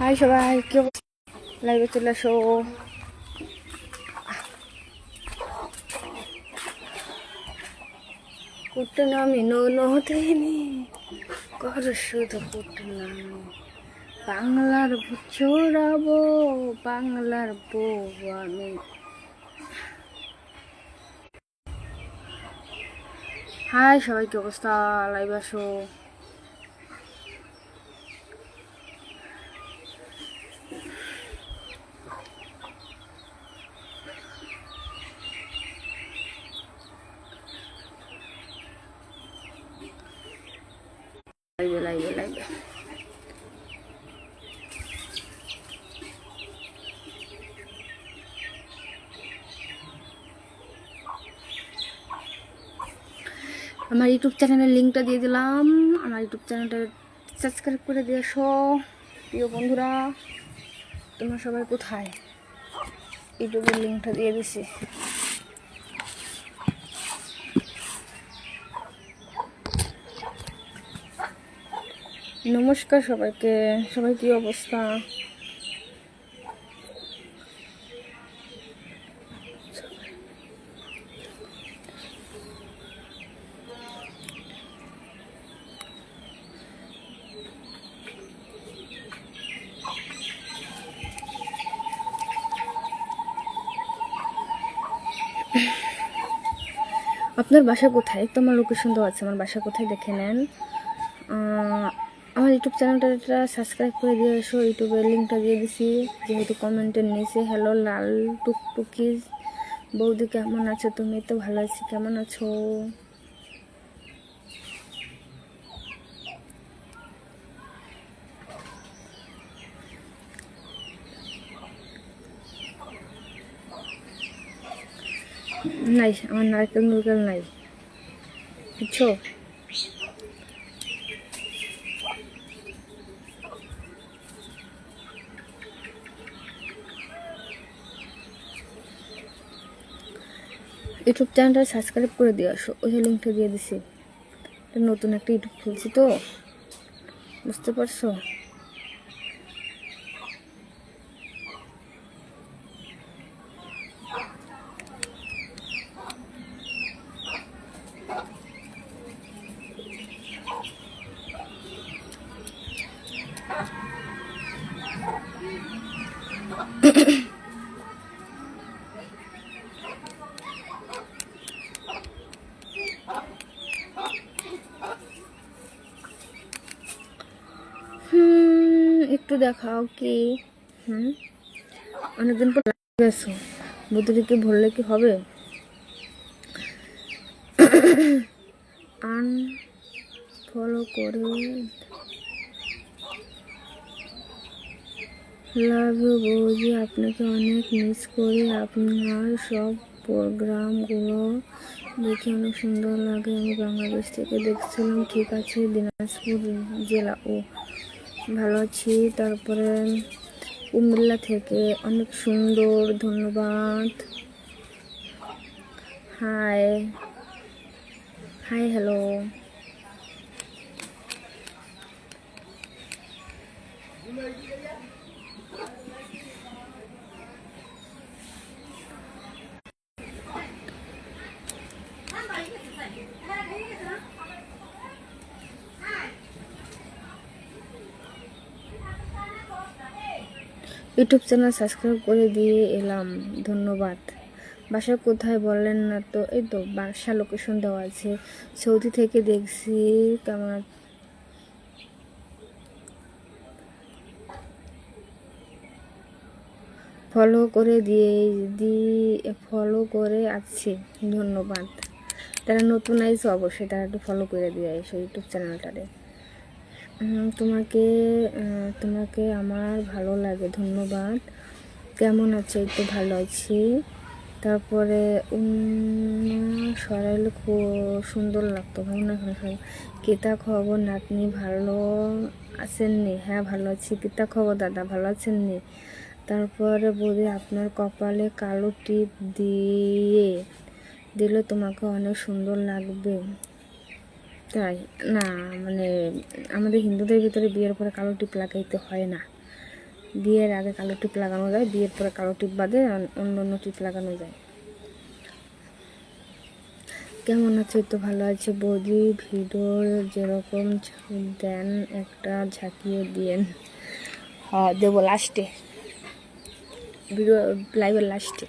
High সবাই, কি অবস্থা? লাইভে চলে আসো। কুটনামি নদীনি কর শুধু কুটনামি, বাংলার ভূত চোরাবো, বাংলার বউ আমি। হাই সবাই, কি অবস্থা? লাইভে আসো। লাইভে লাইভে লাইভে আমার ইউটিউব চ্যানেলের লিঙ্কটা দিয়ে দিলাম। আমার ইউটিউব চ্যানেলটা সাবস্ক্রাইব করে দিয়ে আসো। প্রিয় বন্ধুরা, তোমরা সবাই কোথায়? ইউটিউবের লিঙ্কটা দিয়ে দিছি। নমস্কার সবাইকে। সবাই কি অবস্থা? আপনার বাসা কোথায়? তো আমার লোকেশন দেওয়া আছে, আমার বাসা কোথায় দেখে নেন। আমার ইউটিউব চ্যানেলটা সাবস্ক্রাইব করে দিয়ে এসো। ইউটিউবের লিঙ্কটা দিয়ে দিছি যেহেতু কমেন্টের নিচে। হ্যালো লাল টুকটুকিজ বৌদি, কেমন আছো তুমি? তো ভালো আছি, কেমন আছো? নাই, আমার নারকেল নুরকেল নাই, বুঝছো? ইউটিউব চ্যানেলটা সাবস্ক্রাইব করে দিয়ে আসো। ওই যে লিঙ্কটা দিয়ে দিছি। নতুন একটা ইউটিউব খুলছি তো, বুঝতে পারছো? একটু দেখাও কি? অনেকদিন পর গেছো, বুদ্ধুটিকে ভরলে কি হবে? আনফলো করে লাভ ইউ বৌদি, আপনাকে অনেক মিস করি। আপনার সব প্রোগ্রামগুলো দেখে অনেক সুন্দর লাগে। আমি বাংলাদেশ থেকে দেখছিলাম। ঠিক আছে, দিনাজপুর জেলা। ও ভালো আছি। তারপরে কুমিল্লা থেকে, অনেক সুন্দর, ধন্যবাদ। High high, hello. YouTube channel subscribe করে দিয়ে এলাম, ধন্যবাদ। বাসা কোথায় বললেন না তো? এই তো বাসা লোকেশন দেওয়া আছে। সৌদি থেকে দেখছি। কেমন ফলো করে ফলো করে আছে, ধন্যবাদ। তারা নতুন আইসো, অবশ্যই তারা একটু ফলো করে দিয়ে আইসো ইউটিউব চ্যানেলটারে। তোমাকে তোমাকে আমার ভালো লাগে, ধন্যবাদ। কেমন আছো? এই তো ভালো আছি। তারপরে সরাইলে খুব সুন্দর লাগতো, ভালো না? কিতা খবর নাতনি, ভালো আছেননি? হ্যাঁ ভালো আছি। কিতা খবর দাদা, ভালো আছেননি? তারপরে বলি, আপনার কপালে কালো টিপ দিলে তোমাকে অনেক সুন্দর লাগবে। তাই না? মানে আমাদের হিন্দুদের ভিতরে বিয়ের পরে কালো টিপ লাগাইতে হয় না। বিয়ের আগে কালো টিপ লাগানো যায়, বিয়ের পরে কালো টিপ বাদে অন্য অন্য টিপ লাগানো যায়। কেমন আছে? তো ভালো আছে বৌদি। ভিডিও যেরকম দেন একটা ঝাঁকিয়ে দিয়েন। হ্যাঁ দেবো লাস্টে, ভিডিও লাইভের লাস্টে।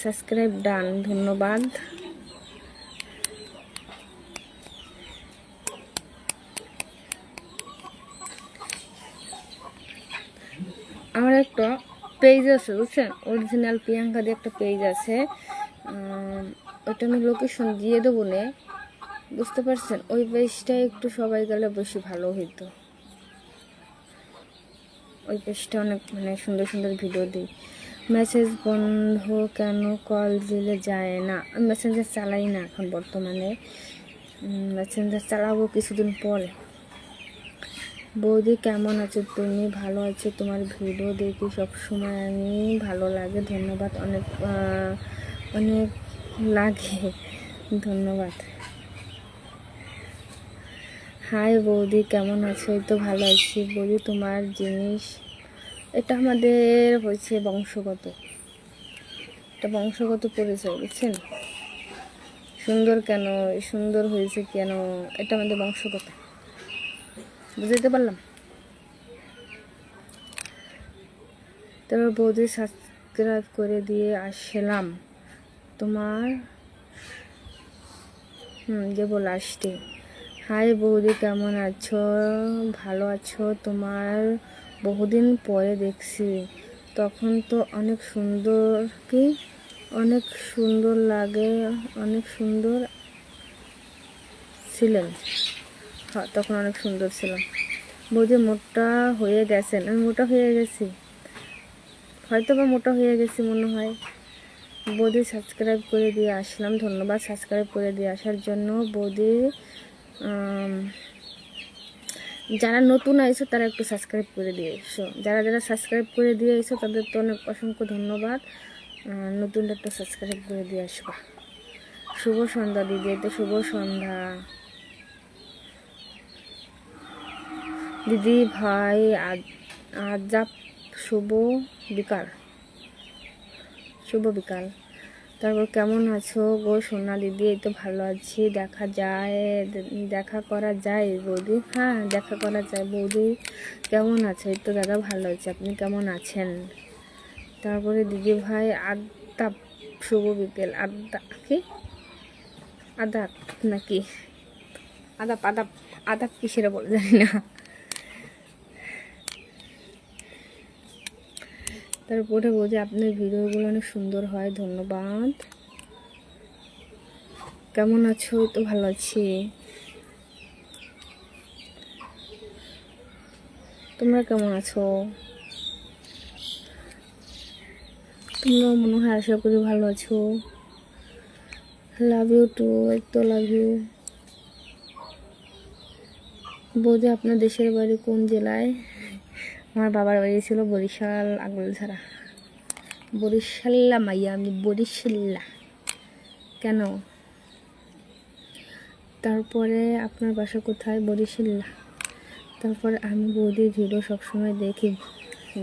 সাবস্ক্রাইব ডান, ধন্যবাদ। আমার একটা পেজ আছে বুঝছেন, অরিজিনাল প্রিয়াঙ্কা দিয়ে একটা পেজ আছে, ওটা আমি লোকেশন দিয়ে দেবো নে, বুঝতে পারছেন? ওই পেজটা একটু সবাই গেলে বেশি ভালো হইতো। ওই পেজটা অনেক মানে সুন্দর সুন্দর ভিডিও দিই। মেসেজ বন্ধ কেন? কল দিলে যায় না। আমি মেসেঞ্জার চালাই না এখন বর্তমানে, মেসেঞ্জার চালাবো কিছুদিন পরে। বৌদি কেমন আছো তুমি? ভালো আছো, তোমার ভিডিও দেখি সবসময়, আমি ভালো লাগে, ধন্যবাদ। অনেক অনেক লাগে, ধন্যবাদ। হাই বৌদি কেমন আছো? এই তো ভালো আছি বৌদি। তোমার জিনিস এটা আমাদের হয়েছে বংশগত, এটা বংশগত পরিচয় বুঝছেন। সুন্দর কেন? সুন্দর হয়েছে কেন? এটা আমাদের বংশগত, বুঝতে পারলাম। তারপর বৌদি সাবস্ক্রাইব করে দিয়ে আসলাম তোমার দেবো লাস্টে। হাই বৌদি কেমন আছো? ভালো আছো? তোমার বহুদিন পরে দেখছি, তখন তো অনেক সুন্দর, কি অনেক সুন্দর লাগে, অনেক সুন্দর ছিলেন। হ্যাঁ তখন অনেক সুন্দর ছিলাম। বৌদি মোটা হয়ে গেছেন? আমি মোটা হয়ে গেছি, হয়তো বা মোটা হয়ে গেছি মনে হয়। বৌদি সাবস্ক্রাইব করে দিয়ে আসলাম, ধন্যবাদ সাবস্ক্রাইব করে দিয়ে আসার জন্য। বৌদি যারা নতুন আইছো তারা একটু সাবস্ক্রাইব করে দিয়ে এসো, যারা যারা সাবস্ক্রাইব করে দিয়ে এসো তাদের তো অনেক অসংখ্য ধন্যবাদ। নতুন একটা সাবস্ক্রাইব করে দিয়ে আসবা। শুভ সন্ধ্যা দিদি, তো শুভ সন্ধ্যা দিদি ভাই, আজাব শুভ বিকাল, শুভ বিকাল। তারপর কেমন আছো গো সোনা দিদি? এই তো ভালো আছি। দেখা যায়, দেখা করা যায় বৌদি? হ্যাঁ দেখা করা যায়। বৌদি কেমন আছে? এই তো দাদা ভালো আছে, আপনি কেমন আছেন? তারপরে দিদি ভাই আদাব শুভ বিকেল। আদা কি আদাব নাকি আদাব? আদাব আদাব কিসের বলে জানি না। তারপরে বলছি আপনার ভিডিওগুলো অনেক সুন্দর হয়, ধন্যবাদ। কেমন আছো? তো ভালো আছি। তোমরা কেমন আছো? তোমরা মনে হয় আশা করি ভালো আছো। লাভ ইউ টু, তো লাভ ইউ। বৌদি আপনার দেশের বাড়ি কোন জেলায়? আমার বাবার বাড়ি ছিল বরিশাল আগলঝাড়া। বরিশাল্লা মাইয়া আমি, বরিশাল্লা। কেন? তারপরে আপনার বাসা কোথায়? বরিশাল্লা। তারপরে আমি বৌদির ভিডিও সবসময় দেখি,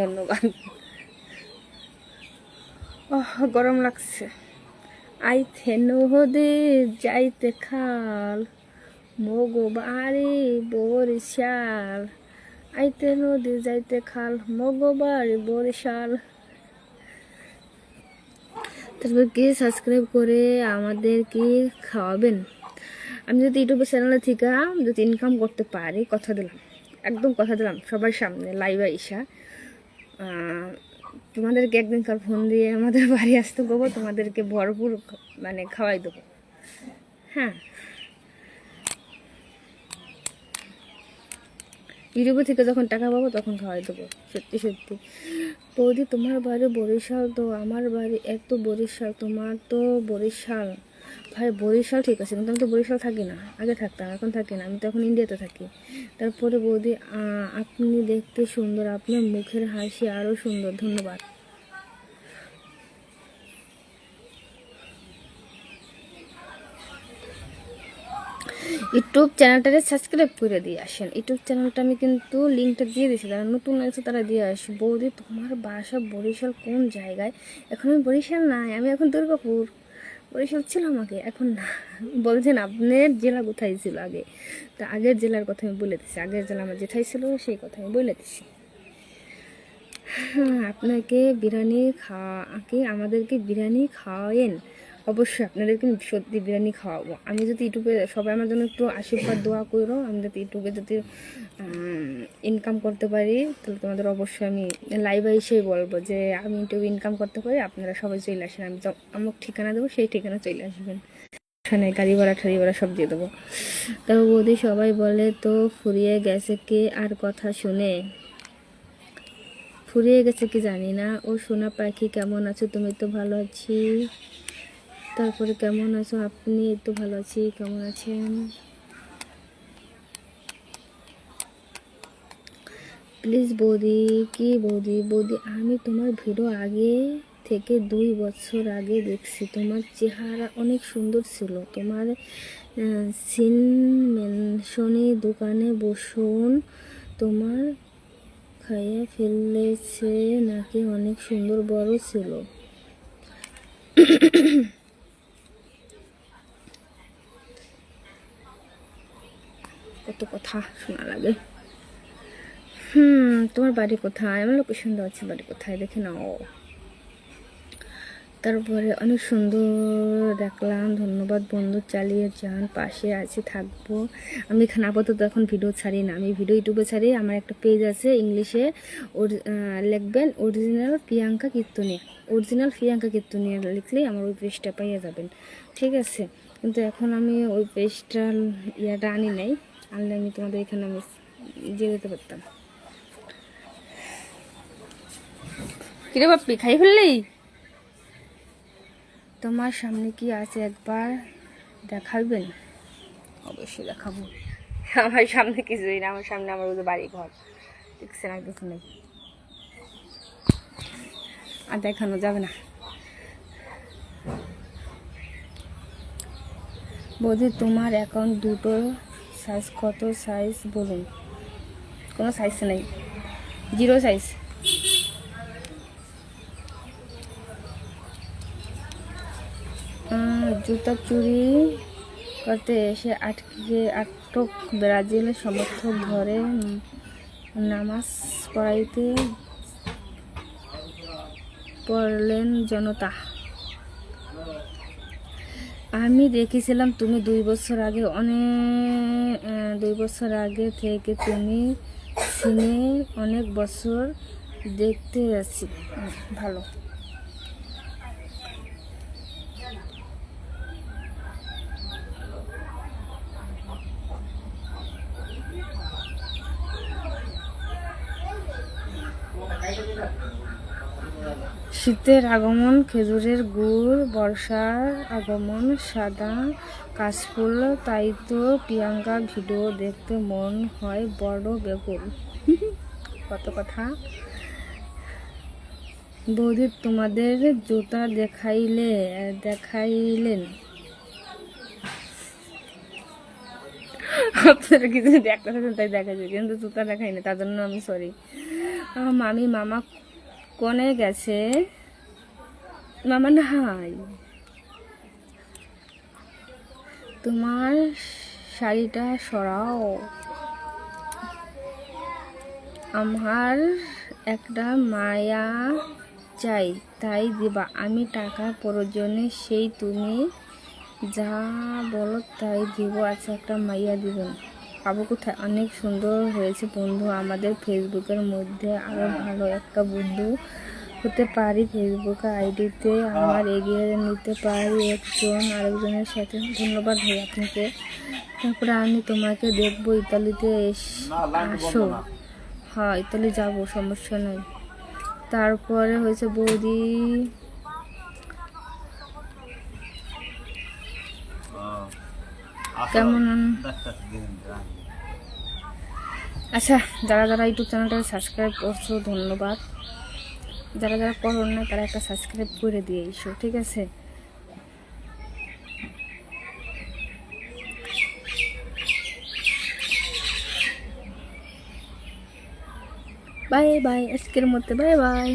ধন্যবাদ। গরম লাগছে। আইতে নদী যাইতে খাল, মগো বাড়ি বরিশাল। আইতে নদী যাইতে খাল, মগো বাড়ি বরিশাল। তারপর কি সাবস্ক্রাইব করে আমাদের কি খাওয়াবেন? আমি যদি ইউটিউবের চ্যানেলে থেকে যদি ইনকাম করতে পারি, কথা দিলাম, একদম কথা দিলাম সবার সামনে লাইভে আইসা তোমাদেরকে একদিনকার ফোন দিয়ে আমাদের বাড়ি আসতে বলবো, তোমাদেরকে ভরপুর মানে খাওয়াই দেবো। হ্যাঁ ইউটিউবে থেকে যখন টাকা পাবো তখন খাওয়াই দেবো, সত্যি সত্যি। বৌদি তোমার বাড়ি বরিশাল, তো আমার বাড়ি এত বরিশাল, তোমার তো বরিশাল। ভাই বরিশাল ঠিক আছে, কিন্তু আমি তো বরিশাল থাকি না, আগে থাকতাম এখন থাকি না, আমি তো এখন ইন্ডিয়াতে থাকি। তারপরে বৌদি আপনি দেখতে সুন্দর, আপনার মুখের হাসি আরও সুন্দর, ধন্যবাদ। ইউটিউব চ্যানেলটাকে সাবস্ক্রাইব করে দিয়ে আসেন। ইউটিউব চ্যানেলটা আমি কিন্তু লিঙ্কটা দিয়ে দিয়েছি, যারা নতুন আছে তারা দিয়ে আসে। বৌদি তোমার বাসা বরিশাল কোন জায়গায়? এখন আমি বরিশাল নাই, আমি এখন দুর্গাপুর। বরিশাল ছিল আমাকে, এখন না। বলছেন আপনার জেলা কোথায় ছিল আগে? তা আগের জেলার কথা আমি বলে দিচ্ছি, আগের জেলা আমার যেথায় ছিল সেই কথা আমি বলে দিচ্ছি। আপনাকে বিরিয়ানি আমাদেরকে বিরিয়ানি খাওয়ায়েন। অবশ্যই আপনাদেরকে সত্যি বিরিয়ানি খাওয়াবো। আমি যদি ইউটিউবে সবাই আমার জন্য একটু আশীর্বাদ দোয়া করো, আমি যদি ইউটিউবে যদি ইনকাম করতে পারি, তাহলে তোমাদের অবশ্যই আমি লাইভে এসেই বলবো যে আমি ইউটিউবে ইনকাম করতে পারি, আপনারা সবাই চলে আসেন। আমি আমার ঠিকানা দেবো, সেই ঠিকানা চলে আসবেন। গাড়ি ভাড়া ঠাড়ি ভাড়া সব দিয়ে দেবো। তারপর বৌদি সবাই বলে তো ফুরিয়ে গেছে কে আর কথা শুনে? ফুরিয়ে গেছে কি জানি না। ও সোনা পাখি কেমন আছো? তুমি তো ভালো আছি। তারপরে কেমন আছো আপনি? তো ভালো আছি, কেমন আছেন? প্লিজ বৌদি। কি বৌদি? বৌদি আমি তোমার ভিডিও আগে থেকে 2 বছর আগে দেখছি। তোমার চেহারা অনেক সুন্দর ছিল। তোমার সিন মেনশনে দোকানে বসুন তোমার খাইয়ে ফেলেছে নাকি? অনেক সুন্দর বড় ছিল। কত কথা শোনা লাগে। তোমার বাড়ি কোথায়? আমার লোকেশন দেওয়া আছে, বাড়ি কোথায় দেখে নাও। তারপরে অনেক সুন্দর দেখলাম, ধন্যবাদ বন্ধু, চালিয়ে যান, পাশে আছি, থাকবো। আমি এখানে আপাতত এখন ভিডিও ছাড়ি না, আমি ভিডিও ইউটিউবে ছাড়ি। আমার একটা পেজ আছে ইংলিশে, লিখবেন অরিজিনাল প্রিয়াঙ্কা কীর্তনিয়া। অরিজিনাল প্রিয়াঙ্কা কীর্তনিয়া লিখলেই আমার ওই পেজটা পাইয়া যাবেন, ঠিক আছে? কিন্তু এখন আমি ওই পেজটা ইয়াটা আনি নাই, আনলে আমি তোমাদের এখানে আমি যেতে পারতাম। কিরে বাপ্পি, খাই ফেললি? তোমার সামনে কি আছে একবার দেখাবেন? অবশ্যই দেখাবো। আমার সামনে কিছুই না, আমার সামনে আমার ওদের বাড়ি ঘর দেখছেন, আর কিছু নেই, আর দেখানো যাবে না। বৌদি তোমার অ্যাকাউন্ট দুটো সাইজ কত? সাইজ বলুন। কোনো সাইজ নেই, 0 সাইজ। জুতা চুরি করতে এসে আটক ব্রাজিল সমর্থক ধরে নামাজ পড়াইতে পড়লেন জনতা। আমি দেখেছিলাম তুমি 2 বছর আগে 2 বছর আগে থেকে তুমি সিনে অনেক বছর দেখতে আছি। ভালো। শীতের আগমন, খেজুরের গুড়, বর্ষার আগমন, সাদা কাশফুল, তাই তো প্রিয়াঙ্কা ভিডিও দেখতে মন হয় বড় বেকুল। কত কথা। বৌদি তোমাদের জুতা দেখাইলেন। আপনারা কিছু দেখতে তাই দেখাচ্ছে, কিন্তু জুতা দেখাইনি, তার জন্য আমি সরি। মামা কোনে গেছে? মামা নাই। তোমার শাড়িটা সরাও, আমার একটা মায়া চাই, তাই দিবা? আমি টাকা প্রয়োজনে, সেই তুমি যা বলো তাই দিব। আচ্ছা একটা মাইয়া দিবেন। পাবো কোথায়? অনেক সুন্দর হয়েছে বন্ধু, আমাদের ফেসবুকের মধ্যে আরও ভালো একটা বন্ধু হতে পারি। ফেসবুক আইডিতে আমার এগিয়ে নিতে পারি একজন আরেকজনের সাথে। ধন্যবাদ ভাই আপনাকে। তারপরে আমি তোমাকে দেখবো ইতালিতে। আসো। হ্যাঁ ইতালি যাবো, সমস্যা নেই। তারপরে হয়েছে বৌদি কেমন? আচ্ছা যারা যারা ইউটিউব চ্যানেলটা সাবস্ক্রাইব করছো ধন্যবাদ, যারা যারা করো না তারা একটা সাবস্ক্রাইব করে দিয়ে এসো, ঠিক আছে? বাই বাই, আজকের মতো বাই বাই।